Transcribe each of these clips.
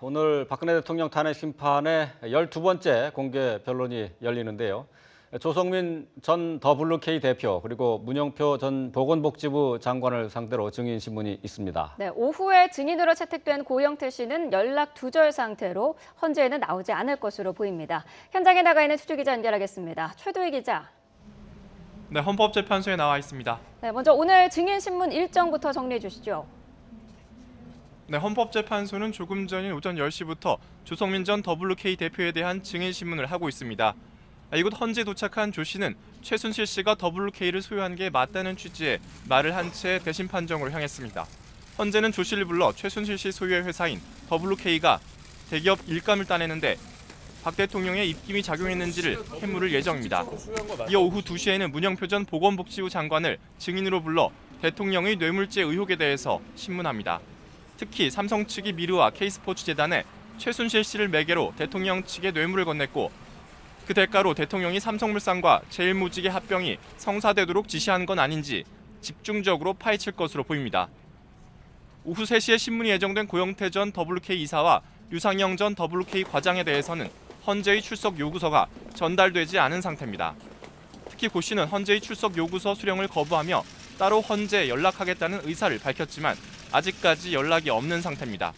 오늘 박근혜 대통령 탄핵 심판의 12번째 공개 변론이 열리는데요. 조성민 전 더블유K 대표 그리고 문영표 전 보건복지부 장관을 상대로 증인 신문이 있습니다. 네, 오후에 증인으로 채택된 고영태 씨는 연락 두절 상태로 헌재에는 나오지 않을 것으로 보입니다. 현장에 나가 있는 취재기자 연결하겠습니다. 최도희 기자. 네, 헌법재판소에 나와 있습니다. 네, 먼저 오늘 증인 신문 일정부터 정리해 주시죠. 네, 헌법재판소는 조금 전인 오전 10시부터 조성민 전 WK 대표에 대한 증인 신문을 하고 있습니다. 이곳 헌재 도착한 조 씨는 최순실 씨가 WK를 소유한 게 맞다는 취지의 말을 한 채 대신 판정으로 향했습니다. 헌재는 조 씨를 불러 최순실 씨 소유의 회사인 WK가 대기업 일감을 따내는데 박 대통령의 입김이 작용했는지를 해물을 예정입니다. 이어 오후 2시에는 문영표 전 보건복지부 장관을 증인으로 불러 대통령의 뇌물죄 의혹에 대해서 신문합니다. 특히 삼성 측이 미르와 K스포츠재단에 최순실 씨를 매개로 대통령 측에 뇌물을 건넸고 그 대가로 대통령이 삼성물산과 제일모직의 합병이 성사되도록 지시한 건 아닌지 집중적으로 파헤칠 것으로 보입니다. 오후 3시에 신문이 예정된 고영태 전 WK 이사와 유상영 전 WK 과장에 대해서는 헌재의 출석 요구서가 전달되지 않은 상태입니다. 특히 고 씨는 헌재의 출석 요구서 수령을 거부하며 따로 헌재에 연락하겠다는 의사를 밝혔지만 아직까지 연락이 없는 상태입니다.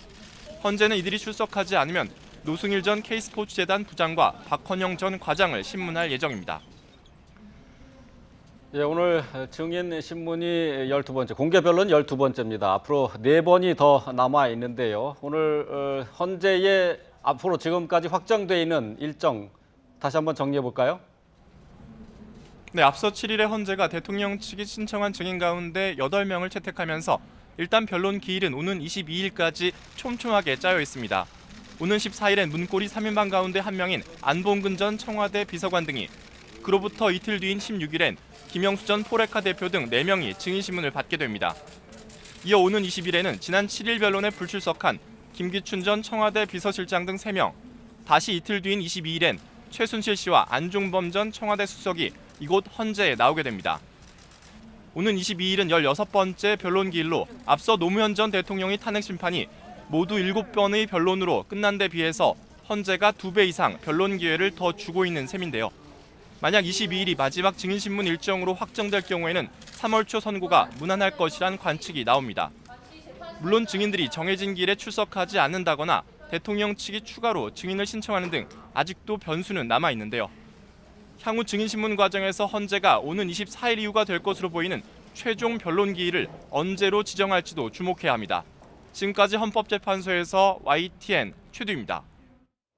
헌재는 이들이 출석하지 않으면 노승일 전 K스포츠재단 부장과 박헌영 전 과장을 신문할 예정입니다. 예, 오늘 증인 신문이 12번째, 공개 변론 12번째입니다. 앞으로 4번이 더 남아 있는데요. 오늘 헌재에 앞으로 지금까지 확정돼 있는 일정 다시 한번 정리해 볼까요? 네, 앞서 7일에 헌재가 대통령 측이 신청한 증인 가운데 8명을 채택하면서 일단 변론 기일은 오는 22일까지 촘촘하게 짜여 있습니다. 오는 14일엔 문고리 3인방 가운데 한 명인 안봉근 전 청와대 비서관 등이, 그로부터 이틀 뒤인 16일엔 김영수 전 포레카 대표 등 4명이 증인신문을 받게 됩니다. 이어 오는 20일에는 지난 7일 변론에 불출석한 김기춘 전 청와대 비서실장 등 3명, 다시 이틀 뒤인 22일엔 최순실 씨와 안종범 전 청와대 수석이 이곳 헌재에 나오게 됩니다. 오는 22일은 16번째 변론 기일로 앞서 노무현 전 대통령의 탄핵 심판이 모두 7번의 변론으로 끝난 데 비해서 헌재가 2배 이상 변론 기회를 더 주고 있는 셈인데요. 만약 22일이 마지막 증인신문 일정으로 확정될 경우에는 3월 초 선고가 무난할 것이란 관측이 나옵니다. 물론 증인들이 정해진 기일에 출석하지 않는다거나 대통령 측이 추가로 증인을 신청하는 등 아직도 변수는 남아 있는데요. 향후 증인신문 과정에서 헌재가 오는 24일 이후가 될 것으로 보이는 최종 변론 기일을 언제로 지정할지도 주목해야 합니다. 지금까지 헌법재판소에서 YTN 최두입니다.